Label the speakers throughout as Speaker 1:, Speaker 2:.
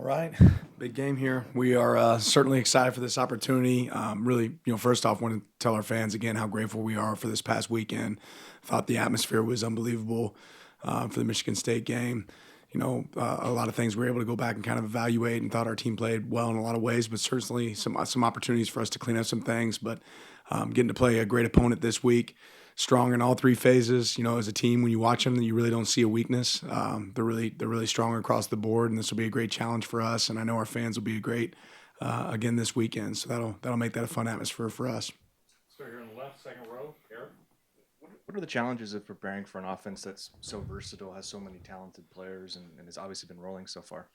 Speaker 1: All right, big game here. We are certainly excited for this opportunity. Really, first off, want to tell our fans again how grateful we are for this past weekend. Thought the atmosphere was unbelievable for the Michigan State game. A lot of things we were able to go back and kind of evaluate, and thought our team played well in a lot of ways, but certainly some opportunities for us to clean up some things. But getting to play a great opponent this week, strong in all three phases. As a team, when you watch them, you really don't see a weakness. They're really strong across the board, and this will be a great challenge for us. And I know our fans will be a great again this weekend. So that'll make that a fun atmosphere for us.
Speaker 2: So here on the left, second row, Eric.
Speaker 3: What are the challenges of preparing for an offense that's so versatile, has so many talented players, and has obviously been rolling so far?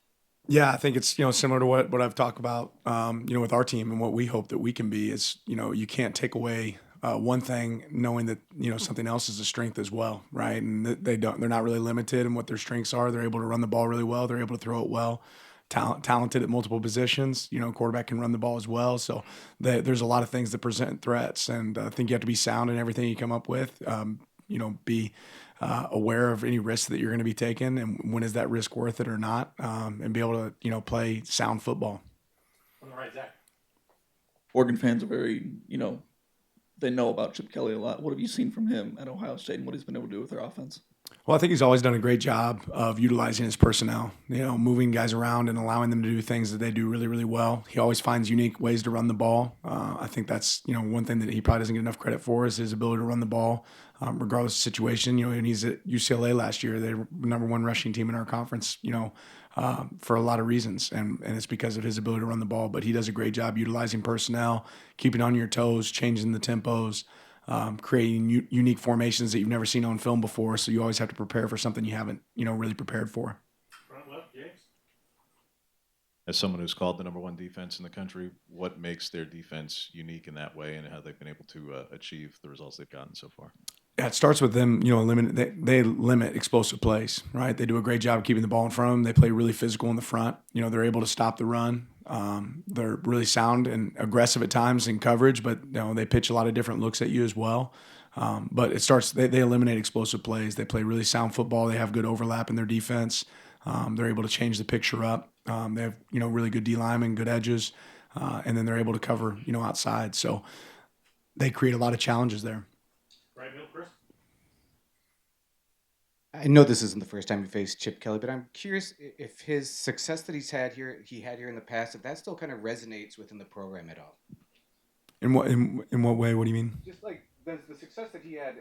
Speaker 1: Yeah, I think it's similar to what I've talked about with our team and what we hope that we can be is you can't take away one thing knowing that something else is a strength as well, right? And they're not really limited in what their strengths are. They're able to run the ball really well. They're able to throw it well. Talented at multiple positions. Quarterback can run the ball as well. So there's a lot of things that present threats, and I think you have to be sound in everything you come up with. Be aware of any risks that you're going to be taking, and when is that risk worth it or not, and be able to play sound football.
Speaker 2: On the right, Zach.
Speaker 4: Oregon fans are very, they know about Chip Kelly a lot. What have you seen from him at Ohio State and what he's been able to do with their offense?
Speaker 1: Well, I think he's always done a great job of utilizing his personnel, moving guys around and allowing them to do things that they do really, really well. He always finds unique ways to run the ball. I think that's, one thing that he probably doesn't get enough credit for is his ability to run the ball, regardless of situation. And he's at UCLA last year. They were number one rushing team in our conference, for a lot of reasons. And it's because of his ability to run the ball. But he does a great job utilizing personnel, keeping on your toes, changing the tempos, creating unique formations that you've never seen on film before. So you always have to prepare for something you haven't, really prepared for.
Speaker 2: Front left, James.
Speaker 5: As someone who's called the number one defense in the country, what makes their defense unique in that way, and how they've been able to achieve the results they've gotten so far?
Speaker 1: Yeah, it starts with them, they limit explosive plays, right? They do a great job of keeping the ball in front of them. They play really physical in the front. They're able to stop the run. They're really sound and aggressive at times in coverage, but they pitch a lot of different looks at you as well. But it starts, they eliminate explosive plays. They play really sound football. They have good overlap in their defense. They're able to change the picture up. They have, really good D linemen, good edges, and then they're able to cover, outside. So they create a lot of challenges there.
Speaker 2: Right middle, Chris.
Speaker 6: I know this isn't the first time you faced Chip Kelly, but I'm curious if his success that he had here in the past, if that still kind of resonates within the program at all.
Speaker 1: In what way? What do you mean?
Speaker 6: Just like the success that he had,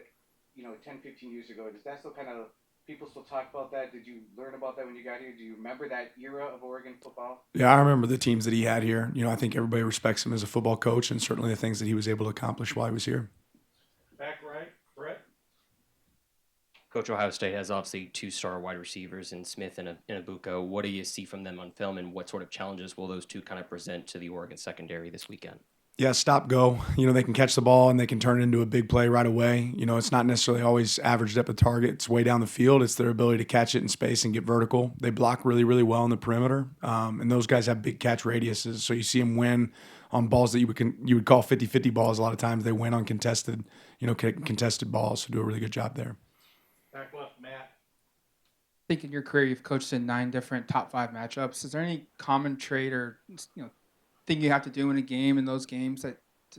Speaker 6: 10, 15 years ago, does that still kind of, people still talk about that? Did you learn about that when you got here? Do you remember that era of Oregon football?
Speaker 1: Yeah, I remember the teams that he had here. I think everybody respects him as a football coach, and certainly the things that he was able to accomplish while he was here.
Speaker 2: Back right, Brett.
Speaker 7: Coach, Ohio State has obviously two-star wide receivers in Smith and Ibuka. What do you see from them on film, and what sort of challenges will those two kind of present to the Oregon secondary this weekend?
Speaker 1: Yeah, stop, go. They can catch the ball and they can turn it into a big play right away. It's not necessarily always average depth of target. It's way down the field. It's their ability to catch it in space and get vertical. They block really, really well in the perimeter, and those guys have big catch radiuses. So you see them win on balls that you would call 50-50 balls. A lot of times they win on contested balls. So do a really good job there.
Speaker 2: Back left, Matt.
Speaker 8: I think in your career you've coached in 9 different top 5 matchups. Is there any common trait or thing you have to do in a game, in those games, that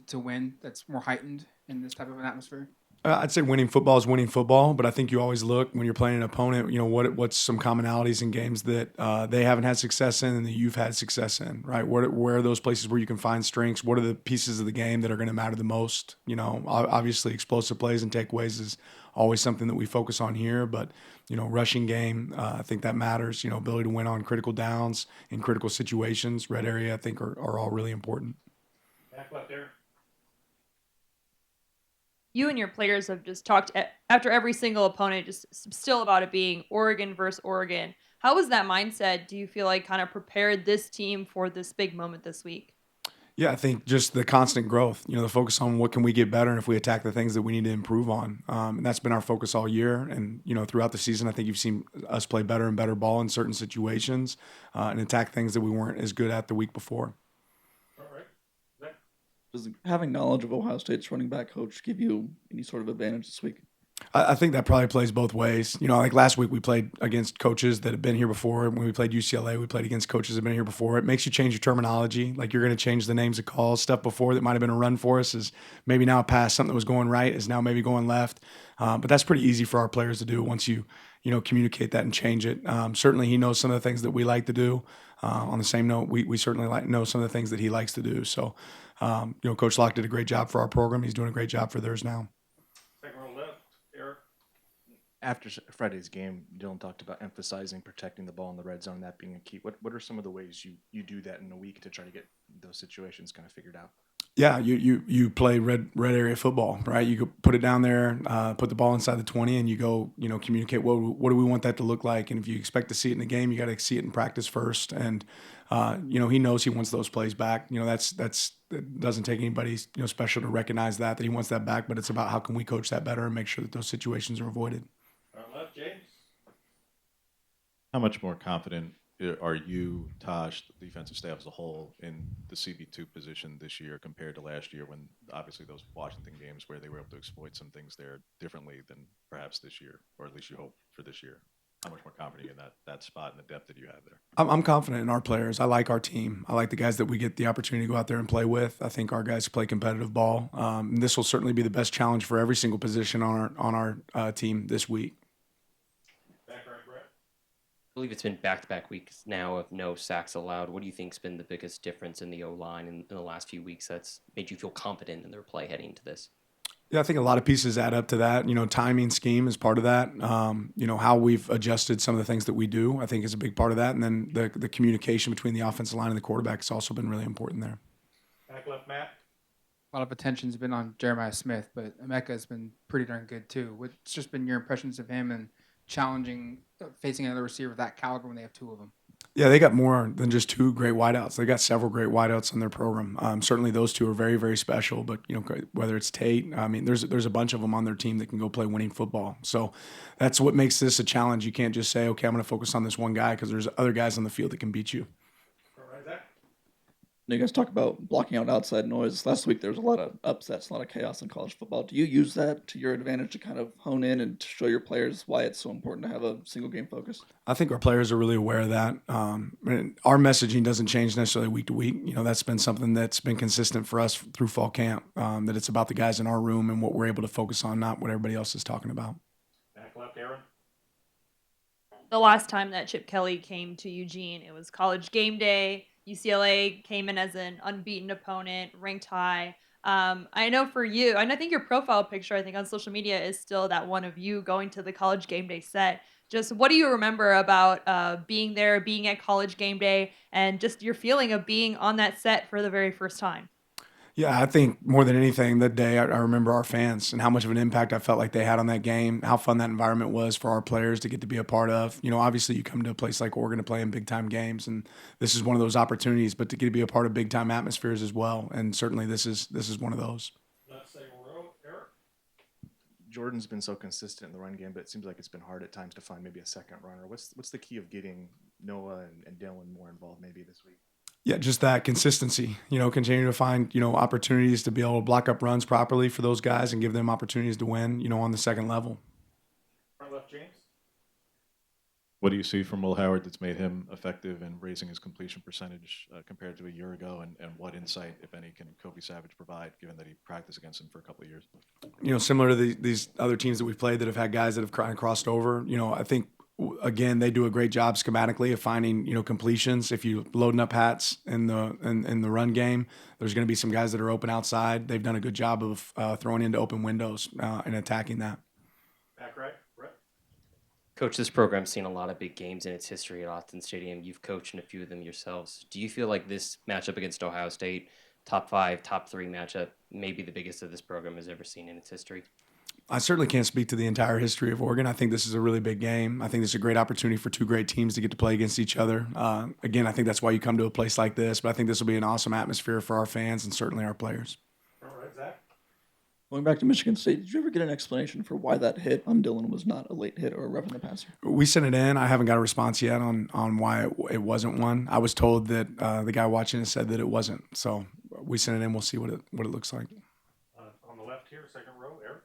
Speaker 8: to win, that's more heightened in this type of an atmosphere?
Speaker 1: I'd say winning football is winning football, but I think you always look when you're playing an opponent, what's some commonalities in games that they haven't had success in and that you've had success in, right? Where are those places where you can find strengths? What are the pieces of the game that are going to matter the most? Obviously explosive plays and takeaways is always something that we focus on here, but rushing game, I think that matters. Ability to win on critical downs in critical situations, red area, I think are all really important.
Speaker 2: Back left, Eric.
Speaker 9: You and your players have just talked after every single opponent, just still about it being Oregon versus Oregon. How was that mindset? Do you feel like kind of prepared this team for this big moment this week?
Speaker 1: Yeah, I think just the constant growth, the focus on what can we get better and if we attack the things that we need to improve on. And that's been our focus all year. And, throughout the season, I think you've seen us play better and better ball in certain situations and attack things that we weren't as good at the week before.
Speaker 2: All right. Zach.
Speaker 4: Does having knowledge of Ohio State's running back coach give you any sort of advantage this week?
Speaker 1: I think that probably plays both ways. You know, like last week we played against coaches that have been here before. When we played UCLA, we played against coaches that have been here before. It makes you change your terminology. Like you're going to change the names of calls. Stuff before that might have been a run for us is maybe now a pass. Something that was going right is now maybe going left. But that's pretty easy for our players to do once you communicate that and change it. Certainly, he knows some of the things that we like to do. On the same note, we certainly know some of the things that he likes to do. So, Coach Locke did a great job for our program. He's doing a great job for theirs now.
Speaker 2: Second row left, Eric.
Speaker 3: After Friday's game, Dylan talked about emphasizing protecting the ball in the red zone, that being a key. What are some of the ways you do that in a week to try to get those situations kind of figured out?
Speaker 1: Yeah, you play red area football, right? You could put it down there, put the ball inside the 20, and you go, communicate what do we want that to look like, and if you expect to see it in the game, you got to see it in practice first. And he knows he wants those plays back. It doesn't take anybody special to recognize that he wants that back, but it's about how can we coach that better and make sure that those situations are avoided.
Speaker 2: Left, James.
Speaker 5: How much more confident are you, Tosh, the defensive staff as a whole, in the CB2 position this year compared to last year when obviously those Washington games where they were able to exploit some things there differently than perhaps this year, or at least you hope for this year? How much more confident in that spot and the depth that you have there?
Speaker 1: I'm confident in our players. I like our team. I like the guys that we get the opportunity to go out there and play with. I think our guys play competitive ball. This will certainly be the best challenge for every single position on our team this week.
Speaker 2: Back right, Brett.
Speaker 7: I believe it's been back-to-back weeks now of no sacks allowed. What do you think's been the biggest difference in the O-line in the last few weeks that's made you feel confident in their play heading into this?
Speaker 1: Yeah, I think a lot of pieces add up to that. Timing, scheme is part of that. How we've adjusted some of the things that we do, I think, is a big part of that. And then the communication between the offensive line and the quarterback has also been really important there.
Speaker 2: Back left, Matt.
Speaker 8: A lot of attention's been on Jeremiah Smith, but Emeka has been pretty darn good too. What's just been your impressions of him and challenging facing another receiver of that caliber when they have two of them?
Speaker 1: Yeah, they got more than just two great wideouts. They got several great wideouts in their program. Certainly, those two are very, very special. But whether it's Tate, there's a bunch of them on their team that can go play winning football. So that's what makes this a challenge. You can't just say, okay, I'm going to focus on this one guy because there's other guys on the field that can beat you.
Speaker 2: All right, Zach.
Speaker 4: You guys talk about blocking out outside noise. Last week there was a lot of upsets, a lot of chaos in college football. Do you use that to your advantage to kind of hone in and to show your players why it's so important to have a single game focus?
Speaker 1: I think our players are really aware of that. Our messaging doesn't change necessarily week to week. That's been something that's been consistent for us through fall camp, that it's about the guys in our room and what we're able to focus on, not what everybody else is talking about.
Speaker 2: Back left, Aaron.
Speaker 9: The last time that Chip Kelly came to Eugene, it was college game day. UCLA came in as an unbeaten opponent, ranked high. I know for you, and I think your profile picture, I think on social media, is still that one of you going to the college game day set. Just what do you remember about being there, being at college game day, and just your feeling of being on that set for the very first time?
Speaker 1: Yeah, I think more than anything that day, I remember our fans and how much of an impact I felt like they had on that game, how fun that environment was for our players to get to be a part of. Obviously you come to a place like Oregon to play in big-time games, and this is one of those opportunities, but to get to be a part of big-time atmospheres as well, and certainly this is one of those.
Speaker 2: Left second row, Eric.
Speaker 3: Jordan's been so consistent in the run game, but it seems like it's been hard at times to find maybe a second runner. What's the key of getting Noah and Dylan more involved maybe this week?
Speaker 1: Yeah, just that consistency, continue to find, opportunities to be able to block up runs properly for those guys and give them opportunities to win, on the second level.
Speaker 2: Right left, James.
Speaker 5: What do you see from Will Howard that's made him effective in raising his completion percentage compared to a year ago? And what insight, if any, can Kobe Savage provide, given that he practiced against him for a couple of years?
Speaker 1: Similar to these other teams that we've played that have had guys that have kind of crossed over, I think, again, they do a great job schematically of finding, completions. If you loading up hats in the run game, there's going to be some guys that are open outside. They've done a good job of throwing into open windows and attacking that.
Speaker 2: Back right, Brett.
Speaker 7: Coach, this program's seen a lot of big games in its history at Austin Stadium. You've coached in a few of them yourselves. Do you feel like this matchup against Ohio State, top 5, top 3 matchup, may be the biggest that this program has ever seen in its history?
Speaker 1: I certainly can't speak to the entire history of Oregon. I think this is a really big game. I think this is a great opportunity for two great teams to get to play against each other. Again, I think that's why you come to a place like this, but I think this will be an awesome atmosphere for our fans and certainly our players.
Speaker 2: All right, Zach.
Speaker 4: Going back to Michigan State, did you ever get an explanation for why that hit on Dylan was not a late hit or a roughing the passer?
Speaker 1: We sent it in. I haven't got a response yet on why it wasn't one. I was told that the guy watching it said that it wasn't. So we sent it in. We'll see what it looks like.
Speaker 2: On the left here, second row, Eric.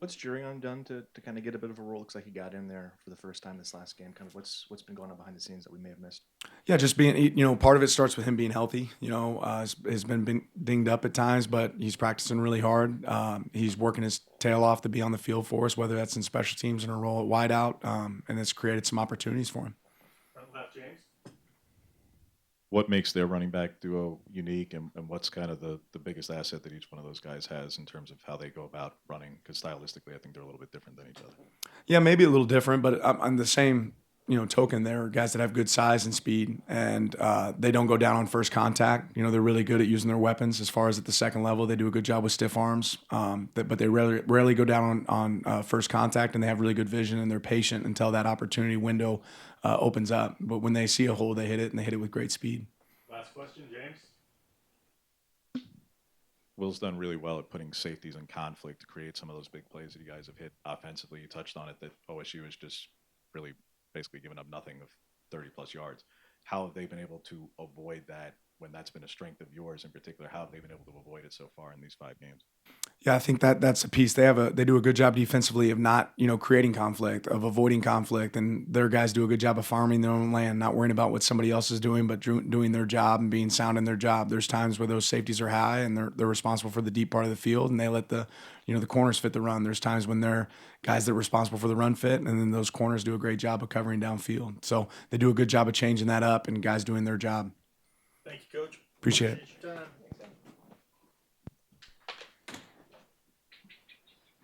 Speaker 3: What's Jurion done to kind of get a bit of a role? Looks like he got in there for the first time this last game. Kind of what's been going on behind the scenes that we may have missed?
Speaker 1: Yeah, just being, part of it starts with him being healthy. Has been dinged up at times, but he's practicing really hard. He's working his tail off to be on the field for us, whether that's in special teams and a role at wideout, and it's created some opportunities for him.
Speaker 2: Front left, James.
Speaker 5: What makes their running back duo unique, and what's kind of the biggest asset that each one of those guys has in terms of how they go about running? Because stylistically, I think they're a little bit different than each other.
Speaker 1: Yeah, maybe a little different, but on the same token, they're guys that have good size and speed, and they don't go down on first contact. They're really good at using their weapons. As far as at the second level, they do a good job with stiff arms, but they rarely go down on first contact, and they have really good vision, and they're patient until that opportunity window opens up. But when they see a hole, they hit it, and they hit it with great speed.
Speaker 2: Last question, James.
Speaker 5: Will's done really well at putting safeties in conflict to create some of those big plays that you guys have hit offensively. You touched on it, that OSU is just really basically giving up nothing of 30-plus yards. How have they been able to avoid that when that's been a strength of yours in particular? How have they been able to avoid it so far in these 5 games?
Speaker 1: Yeah, I think that's a piece. They do a good job defensively of not creating conflict, of avoiding conflict, and their guys do a good job of farming their own land, not worrying about what somebody else is doing, but doing their job and being sound in their job. There's times where those safeties are high and they're responsible for the deep part of the field, and they let the corners fit the run. There's times when they're guys that are responsible for the run fit, and then those corners do a great job of covering downfield. So they do a good job of changing that up, and guys doing their job.
Speaker 2: Thank you, Coach.
Speaker 1: Appreciate it.
Speaker 2: Your time.